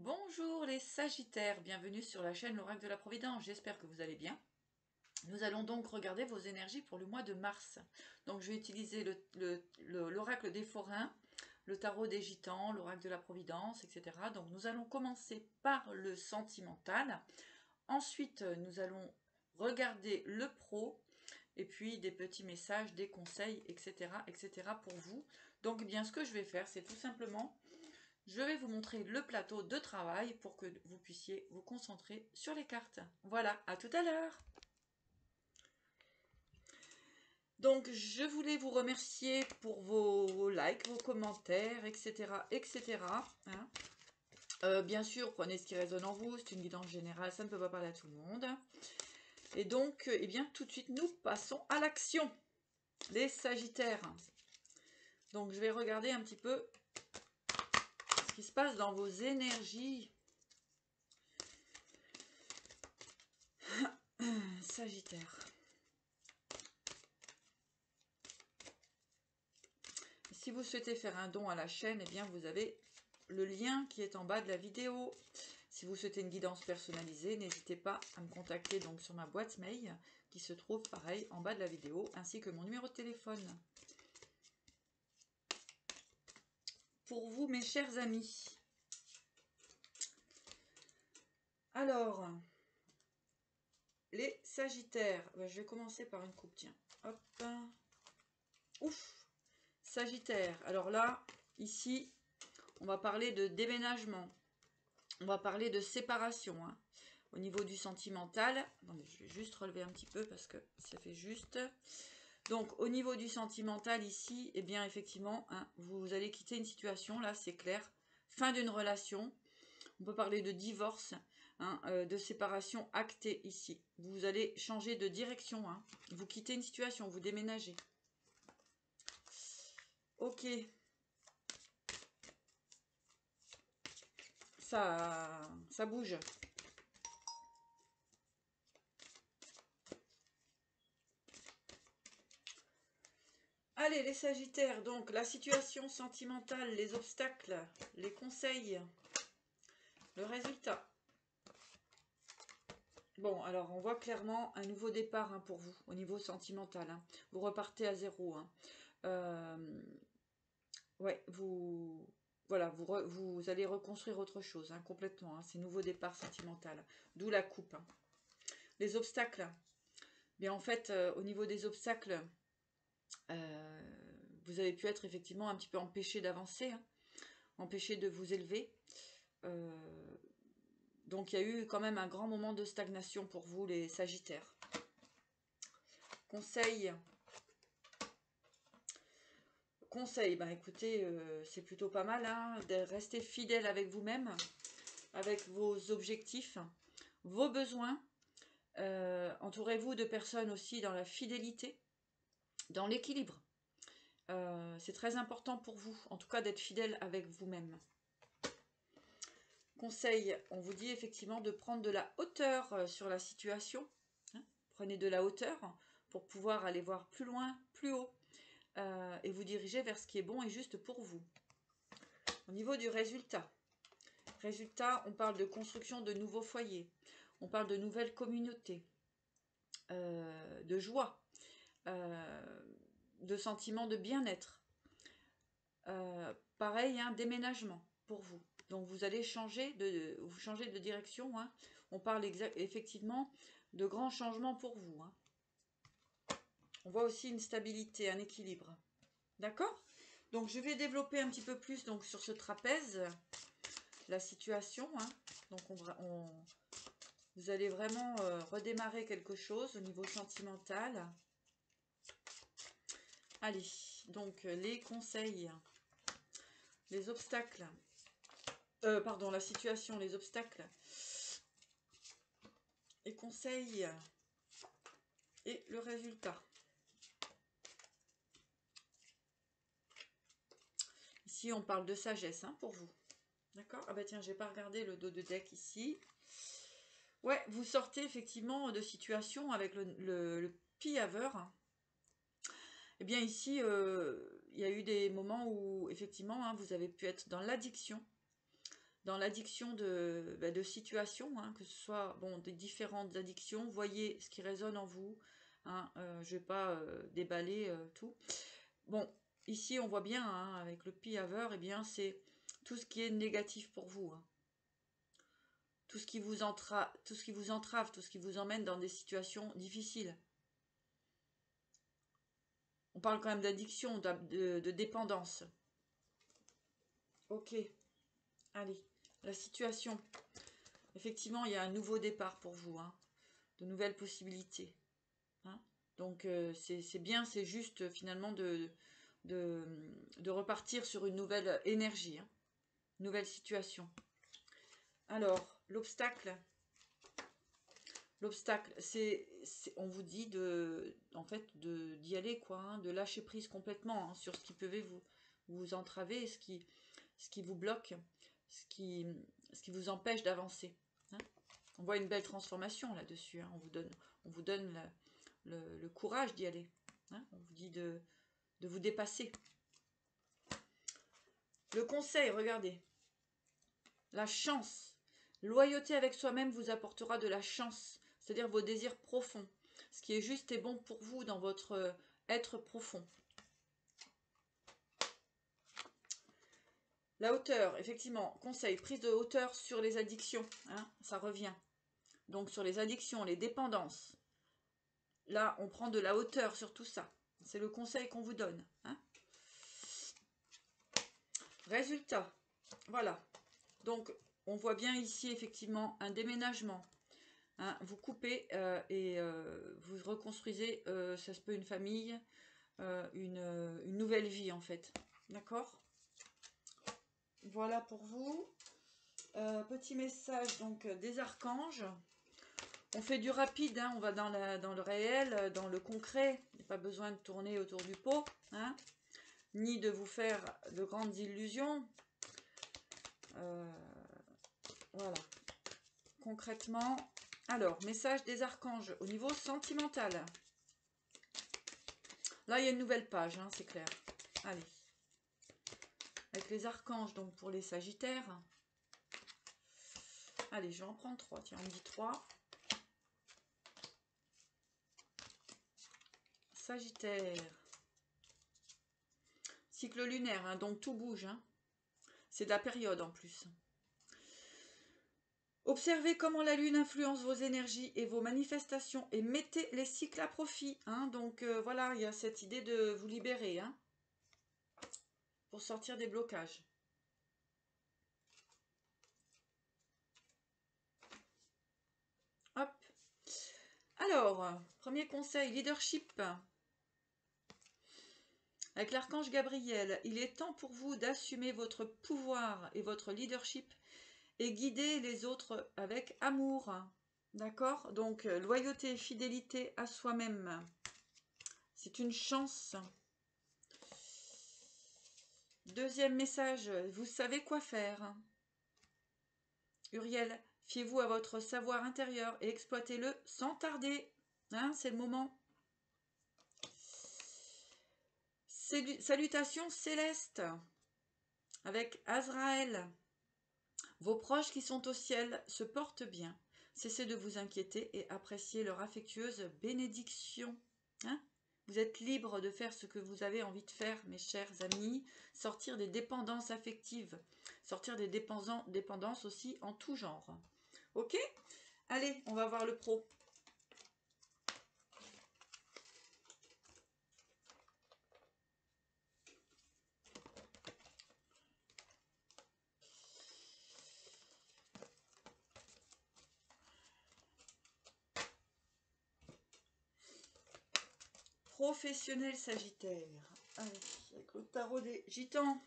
Bonjour les Sagittaires, bienvenue sur la chaîne L'Oracle de la Providence, j'espère que vous allez bien. Nous allons donc regarder vos énergies pour le mois de mars. Donc je vais utiliser l'Oracle des Forains, le tarot des Gitans, l'Oracle de la Providence, etc. Donc nous allons commencer par le sentimental. Ensuite, nous allons regarder le pro, et puis des petits messages, des conseils, etc., etc. pour vous. Donc bien ce que je vais faire, c'est tout simplement... Je vais vous montrer le plateau de travail pour que vous puissiez vous concentrer sur les cartes. Voilà, à tout à l'heure. Donc, je voulais vous remercier pour vos likes, vos commentaires, etc., etc. Hein. Bien sûr, prenez ce qui résonne en vous, c'est une guidance générale, ça ne peut pas parler à tout le monde. Et donc, eh bien, tout de suite, nous passons à l'action. Les Sagittaires. Donc, je vais regarder un petit peu ce qui se passe dans vos énergies. Sagittaire. Si vous souhaitez faire un don à la chaîne, eh bien vous avez le lien qui est en bas de la vidéo. Si vous souhaitez une guidance personnalisée, n'hésitez pas à me contacter donc sur ma boîte mail qui se trouve pareil en bas de la vidéo, ainsi que mon numéro de téléphone. Pour vous, mes chers amis. Alors, les Sagittaires. Je vais commencer par une coupe, tiens. Hop. Ouf. Sagittaire. Alors là, ici, on va parler de déménagement. On va parler de séparation. Hein. Au niveau du sentimental, attendez, je vais juste relever un petit peu parce que ça fait juste. Donc, au niveau du sentimental, ici, eh bien, effectivement, hein, vous allez quitter une situation, là, c'est clair. Fin d'une relation. On peut parler de divorce, hein, de séparation actée ici. Vous allez changer de direction. Hein. Vous quittez une situation, vous déménagez. Ok. Ça bouge. Allez, les Sagittaires, donc la situation sentimentale, les obstacles, les conseils, le résultat. Bon, alors on voit clairement un nouveau départ hein, pour vous, au niveau sentimental. Hein. Vous repartez à zéro. Hein. Ouais, voilà, vous allez reconstruire autre chose, hein, complètement. Hein, ces nouveaux départs sentimental. D'où la coupe. Hein. Les obstacles. Bien, en fait, au niveau des obstacles... vous avez pu être effectivement un petit peu empêché d'avancer, hein, empêché de vous élever. Donc il y a eu quand même un grand moment de stagnation pour vous les Sagittaires. Conseil, ben écoutez, c'est plutôt pas mal, hein, de rester fidèle avec vous-même, avec vos objectifs, vos besoins. Entourez-vous de personnes aussi dans la fidélité, dans l'équilibre. C'est très important pour vous, en tout cas d'être fidèle avec vous-même. Conseil, on vous dit effectivement de prendre de la hauteur sur la situation. Hein, prenez de la hauteur pour pouvoir aller voir plus loin, plus haut. Et vous diriger vers ce qui est bon et juste pour vous. Au niveau du résultat, on parle de construction de nouveaux foyers. On parle de nouvelles communautés. De joie. De sentiments de bien-être. Pareil, un déménagement pour vous. Donc vous allez changer de direction. Hein. On parle effectivement de grands changements pour vous. Hein. On voit aussi une stabilité, un équilibre. D'accord? Donc je vais développer un petit peu plus donc, sur ce trapèze, la situation. Hein. Donc vous allez vraiment redémarrer quelque chose au niveau sentimental. Allez, donc les conseils, les obstacles. Pardon, la situation, les obstacles, les conseils et le résultat. Ici, on parle de sagesse hein, pour vous. D'accord? Ah bah tiens, j'ai pas regardé le dos de deck ici. Ouais, vous sortez effectivement de situation avec le pilleur. Eh bien ici, il y a eu des moments où effectivement, hein, vous avez pu être dans l'addiction. dans l'addiction de situations, hein, que ce soit bon, des différentes addictions. Voyez ce qui résonne en vous. Hein, je ne vais pas déballer tout. Bon, ici on voit bien, hein, avec le P-Haver, eh bien c'est tout ce qui est négatif pour vous. Hein. Tout ce qui vous entrave, tout ce qui vous emmène dans des situations difficiles. On parle quand même d'addiction, de dépendance. Ok, allez, la situation. Effectivement, il y a un nouveau départ pour vous, hein, de nouvelles possibilités. Hein. Donc c'est bien, c'est juste finalement de repartir sur une nouvelle énergie, hein, nouvelle situation. Alors, l'obstacle, on vous dit en fait, d'y aller, quoi, hein, de lâcher prise complètement, hein, sur ce qui peut vous entraver, ce qui vous bloque, ce qui vous empêche d'avancer. Hein. On voit une belle transformation là-dessus. Hein. On vous donne le courage d'y aller. Hein. On vous dit de vous dépasser. Le conseil, regardez. La chance. Loyauté avec soi-même vous apportera de la chance, c'est-à-dire vos désirs profonds. Ce qui est juste et bon pour vous dans votre être profond. La hauteur, effectivement, conseil, prise de hauteur sur les addictions, hein, ça revient. Donc sur les addictions, les dépendances. Là, on prend de la hauteur sur tout ça. C'est le conseil qu'on vous donne. Hein. Résultat, voilà. Donc, on voit bien ici, effectivement, un déménagement. Hein, vous coupez et vous reconstruisez, ça se peut une famille, une nouvelle vie, en fait. D'accord ? Voilà pour vous. Petit message donc des archanges. On fait du rapide, hein, on va dans le réel, dans le concret. Il n'y a pas besoin de tourner autour du pot, hein, ni de vous faire de grandes illusions. Voilà. Concrètement, alors, message des archanges au niveau sentimental. Là, il y a une nouvelle page, hein, c'est clair. Allez. Avec les archanges, donc pour les sagittaires. Allez, je vais en prendre 3. Tiens, on dit 3. Sagittaire. Cycle lunaire, hein, donc tout bouge. Hein. C'est de la période en plus. Observez comment la lune influence vos énergies et vos manifestations et mettez les cycles à profit. Hein. Donc voilà, il y a cette idée de vous libérer, hein, pour sortir des blocages. Hop. Alors, premier conseil, leadership. Avec l'archange Gabriel, il est temps pour vous d'assumer votre pouvoir et votre leadership et guider les autres avec amour. D'accord? Donc, loyauté et fidélité à soi-même. C'est une chance. Deuxième message, vous savez quoi faire. Uriel, fiez-vous à votre savoir intérieur et exploitez-le sans tarder. Hein, c'est le moment. Salutations célestes avec Azraël. Vos proches qui sont au ciel se portent bien. Cessez de vous inquiéter et appréciez leur affectueuse bénédiction. Hein? Vous êtes libre de faire ce que vous avez envie de faire, mes chers amis. Sortir des dépendances affectives. Sortir des dépendances aussi en tout genre. Ok? Allez, on va voir le pro. Professionnel Sagittaire. Allez, avec le tarot des gitans.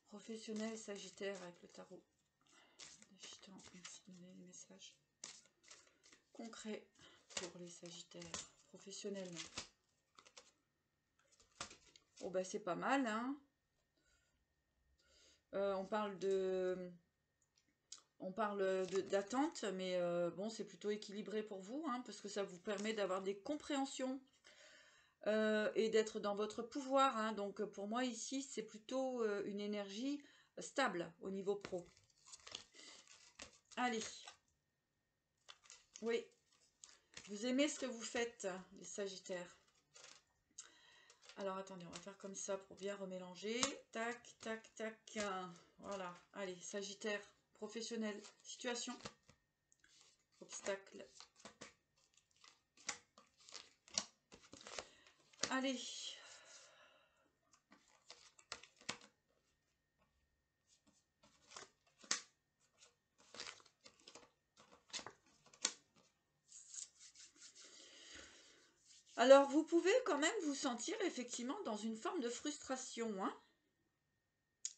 Professionnel Sagittaire avec le tarot. Merci de donner les messages. message concret pour les Sagittaires professionnellement. Oh bah c'est pas mal, hein. On parle d'attente, mais bon, c'est plutôt équilibré pour vous, hein, parce que ça vous permet d'avoir des compréhensions et d'être dans votre pouvoir, hein. Donc pour moi ici, c'est plutôt une énergie stable au niveau pro. Allez. Oui. Vous aimez ce que vous faites, les Sagittaires. Alors attendez, on va faire comme ça pour bien remélanger. Tac, tac, tac. Voilà. Allez, Sagittaire, professionnel, situation, obstacle. Allez. Alors, vous pouvez quand même vous sentir effectivement dans une forme de frustration, hein,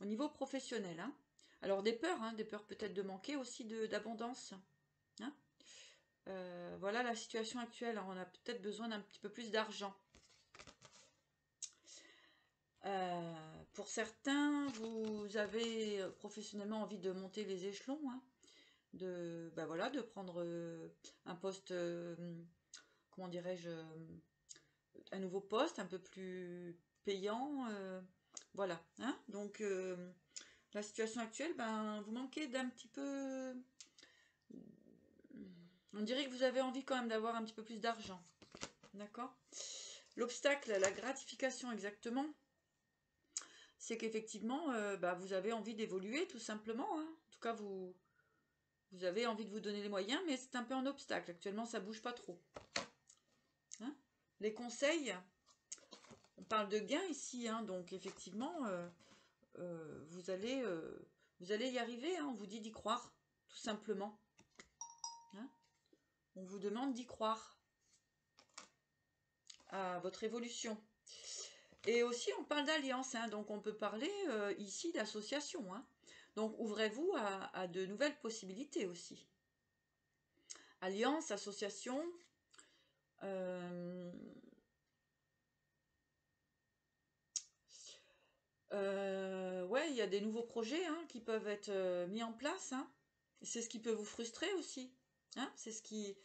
au niveau professionnel, hein. Alors, des peurs peut-être de manquer aussi d'abondance, hein. Voilà la situation actuelle, hein, on a peut-être besoin d'un petit peu plus d'argent. Pour certains, vous avez professionnellement envie de monter les échelons, hein, de prendre un poste, comment dirais-je, un nouveau poste un peu plus payant, voilà, hein. Donc la situation actuelle, ben vous manquez d'un petit peu, on dirait que vous avez envie quand même d'avoir un petit peu plus d'argent, d'accord. L'obstacle, la gratification exactement, c'est qu'effectivement vous avez envie d'évoluer tout simplement, hein. En tout cas vous avez envie de vous donner les moyens, mais c'est un peu un obstacle actuellement, ça bouge pas trop, hein. Les conseils, on parle de gains ici, hein, donc effectivement, vous allez y arriver, hein, on vous dit d'y croire, tout simplement. Hein, on vous demande d'y croire à votre évolution. Et aussi, on parle d'alliance, hein, donc on peut parler ici d'association. Hein. Donc ouvrez-vous à de nouvelles possibilités aussi. Alliance, association... ouais, il y a des nouveaux projets, hein, qui peuvent être mis en place. Hein. C'est ce qui peut vous frustrer aussi. Hein. C'est ce qui...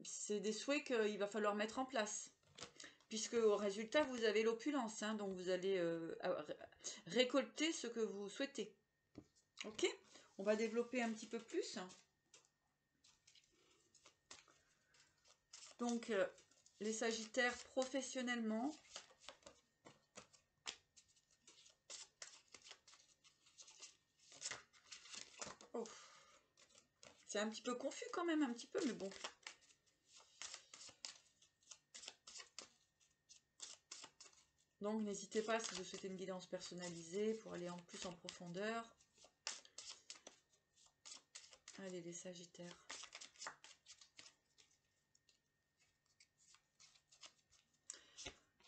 c'est des souhaits qu'il va falloir mettre en place. Puisque au résultat, vous avez l'opulence. Hein, donc vous allez récolter ce que vous souhaitez. Ok ? On va développer un petit peu plus. Donc, les Sagittaires professionnellement... Oh. C'est un petit peu confus quand même, un petit peu, mais bon. Donc, n'hésitez pas si vous souhaitez une guidance personnalisée pour aller en plus en profondeur. Allez, les Sagittaires.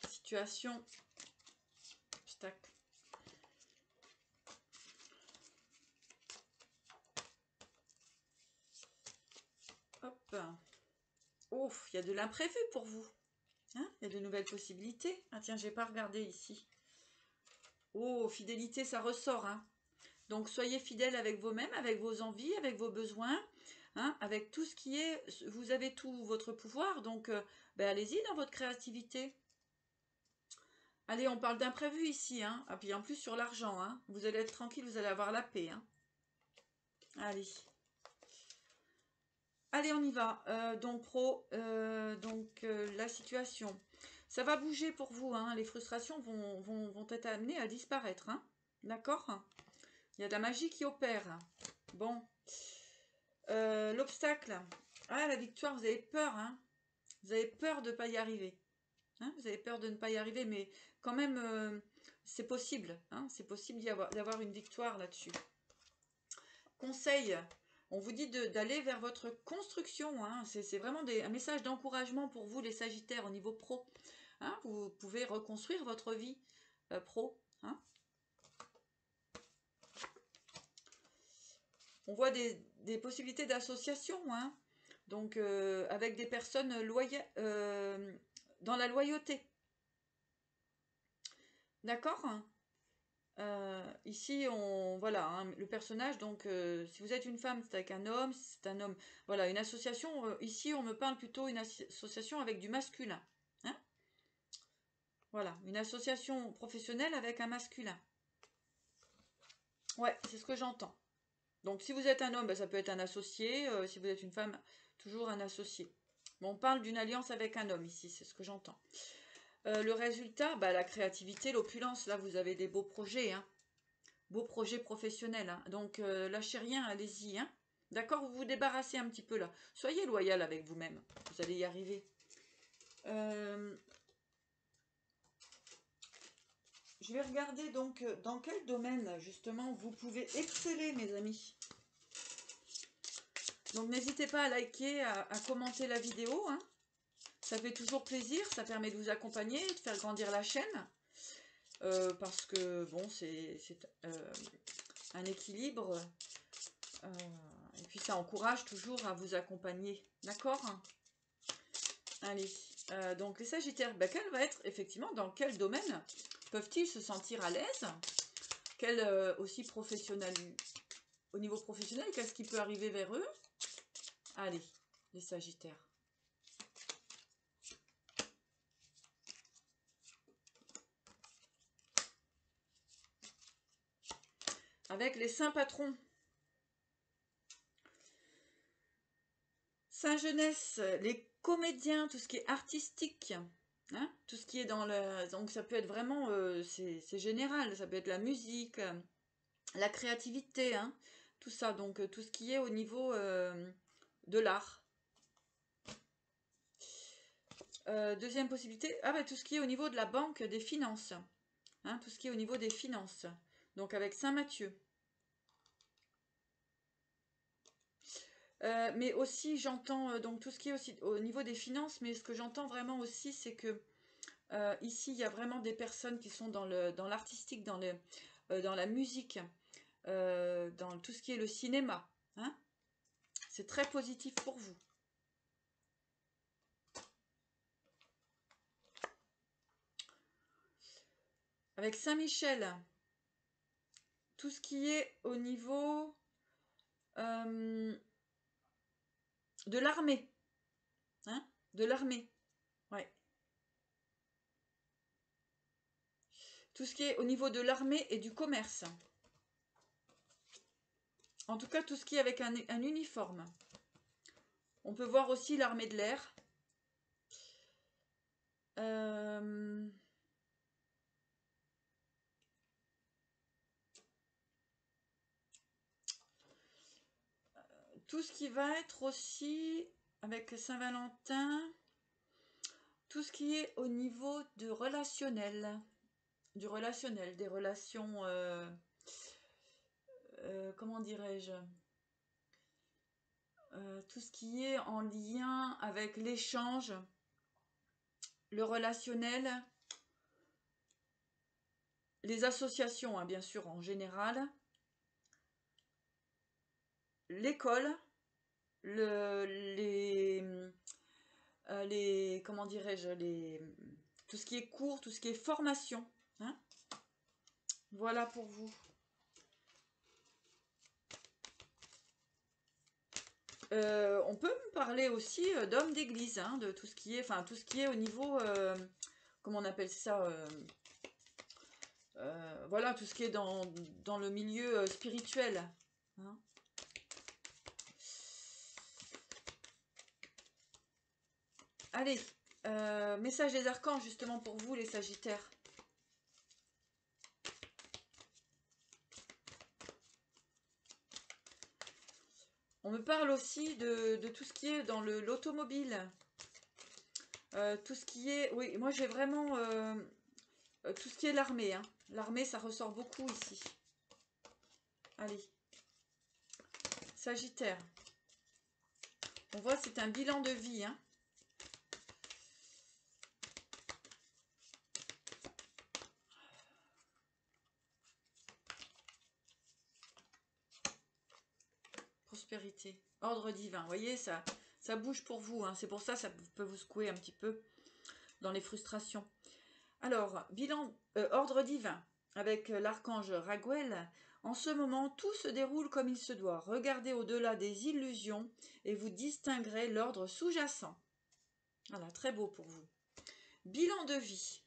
Situation. Obstacle. Hop. Oh, il y a de l'imprévu pour vous. Hein, il y a de nouvelles possibilités. Ah tiens, j'ai pas regardé ici. Oh, fidélité, ça ressort. Hein. Donc, soyez fidèle avec vous-même, avec vos envies, avec vos besoins, hein, avec tout ce qui est... Vous avez tout votre pouvoir, donc allez-y dans votre créativité. Allez, on parle d'imprévu ici. Hein. Ah, puis en plus sur l'argent. Hein. Vous allez être tranquille, vous allez avoir la paix. Hein. Allez. Allez, on y va. Donc, la situation. Ça va bouger pour vous. Hein. Les frustrations vont être amenées à disparaître. Hein. D'accord ? Il y a de la magie qui opère. Bon. L'obstacle. Ah, la victoire, vous avez peur. Hein. Vous avez peur de ne pas y arriver. Hein. Vous avez peur de ne pas y arriver, mais quand même, c'est possible. Hein. C'est possible d'avoir une victoire là-dessus. Conseil. On vous dit d'aller vers votre construction. Hein. C'est vraiment un message d'encouragement pour vous, les Sagittaires, au niveau pro. Hein. Vous pouvez reconstruire votre vie pro. Hein. On voit des possibilités d'association, hein. Donc, avec des personnes loyales, dans la loyauté. D'accord? Ici, voilà, hein, le personnage, donc, si vous êtes une femme, c'est avec un homme, si c'est un homme, voilà, une association, ici, on me parle plutôt d'une association avec du masculin. Hein? Voilà, une association professionnelle avec un masculin. Ouais, c'est ce que j'entends. Donc, si vous êtes un homme, ben, ça peut être un associé. Si vous êtes une femme, toujours un associé. Bon, on parle d'une alliance avec un homme ici, c'est ce que j'entends. Le résultat, bah, la créativité, l'opulence. Là, vous avez des beaux projets, hein. Beaux projets professionnels. Hein. Donc, lâchez rien, allez-y. Hein. D'accord, vous vous débarrassez un petit peu là. Soyez loyal avec vous-même. Vous allez y arriver. Je vais regarder donc dans quel domaine, justement, vous pouvez exceller, mes amis. Donc, n'hésitez pas à liker, à commenter la vidéo. Hein. Ça fait toujours plaisir. Ça permet de vous accompagner, de faire grandir la chaîne. Parce que, bon, c'est un équilibre. Et puis, ça encourage toujours à vous accompagner. D'accord? Allez. Donc, les Sagittaires, ben, quel va être, effectivement, dans quel domaine peuvent-ils se sentir à l'aise? Quel aussi professionnel, au niveau professionnel, qu'est-ce qui peut arriver vers eux? Allez, les Sagittaires. Avec les saints patrons. Saint Jeunesse, les comédiens, tout ce qui est artistique. Hein, tout ce qui est dans le... Donc ça peut être vraiment... c'est général, ça peut être la musique, la créativité, hein, tout ça. Donc tout ce qui est au niveau de l'art. Deuxième possibilité, ah bah, tout ce qui est au niveau de la banque, des finances. Hein, tout ce qui est au niveau des finances. Donc avec Saint Matthieu. Mais aussi j'entends donc tout ce qui est aussi au niveau des finances, mais ce que j'entends vraiment aussi c'est que ici il y a vraiment des personnes qui sont dans l'artistique, dans la musique, dans tout ce qui est le cinéma. Hein, c'est très positif pour vous. Avec Saint-Michel, tout ce qui est au niveau de l'armée. Hein, de l'armée. Ouais. Tout ce qui est au niveau de l'armée et du commerce. En tout cas, tout ce qui est avec un uniforme. On peut voir aussi l'armée de l'air. Tout ce qui va être aussi avec Saint-Valentin, tout ce qui est au niveau du relationnel, des relations, comment dirais-je, tout ce qui est en lien avec l'échange, le relationnel, les associations, hein, bien sûr, en général, l'école, comment dirais-je, tout ce qui est cours, tout ce qui est formation. Hein, voilà pour vous. On peut me parler aussi d'hommes d'église, hein, de tout ce qui est, enfin tout ce qui est au niveau, comment on appelle ça, voilà, tout ce qui est dans le milieu spirituel. Hein. Allez, message des archanges justement pour vous les Sagittaires. On me parle aussi de tout ce qui est dans l'automobile. Tout ce qui est... Oui, moi j'ai vraiment... tout ce qui est l'armée. Hein. L'armée, ça ressort beaucoup ici. Allez. Sagittaire. On voit c'est un bilan de vie. Hein. prospérité. Ordre divin. Vous voyez, ça bouge pour vous. Hein. C'est pour ça que ça peut vous secouer un petit peu dans les frustrations. Alors, ordre divin. Avec l'archange Raguel, en ce moment, tout se déroule comme il se doit. Regardez au-delà des illusions et vous distinguerez l'ordre sous-jacent. Voilà, très beau pour vous. Bilan de vie.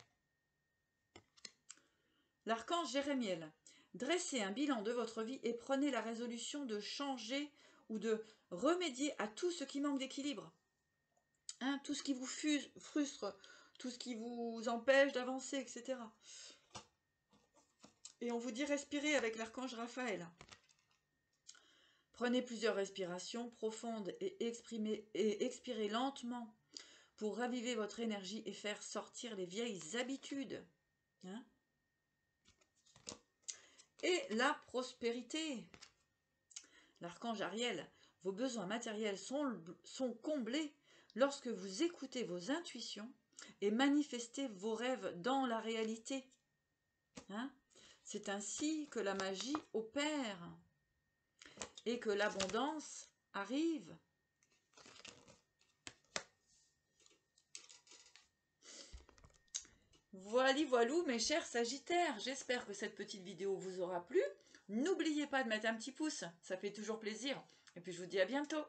L'archange Jérémiel. Dressez un bilan de votre vie et prenez la résolution de changer ou de remédier à tout ce qui manque d'équilibre. Hein, tout ce qui vous frustre, tout ce qui vous empêche d'avancer, etc. Et on vous dit respirer avec l'archange Raphaël. Prenez plusieurs respirations profondes et expirez lentement pour raviver votre énergie et faire sortir les vieilles habitudes. Hein? Et la prospérité. L'archange Ariel, vos besoins matériels sont comblés lorsque vous écoutez vos intuitions et manifestez vos rêves dans la réalité. Hein? C'est ainsi que la magie opère et que l'abondance arrive. Voilou mes chers Sagittaires, j'espère que cette petite vidéo vous aura plu. N'oubliez pas de mettre un petit pouce, ça fait toujours plaisir. Et puis je vous dis à bientôt.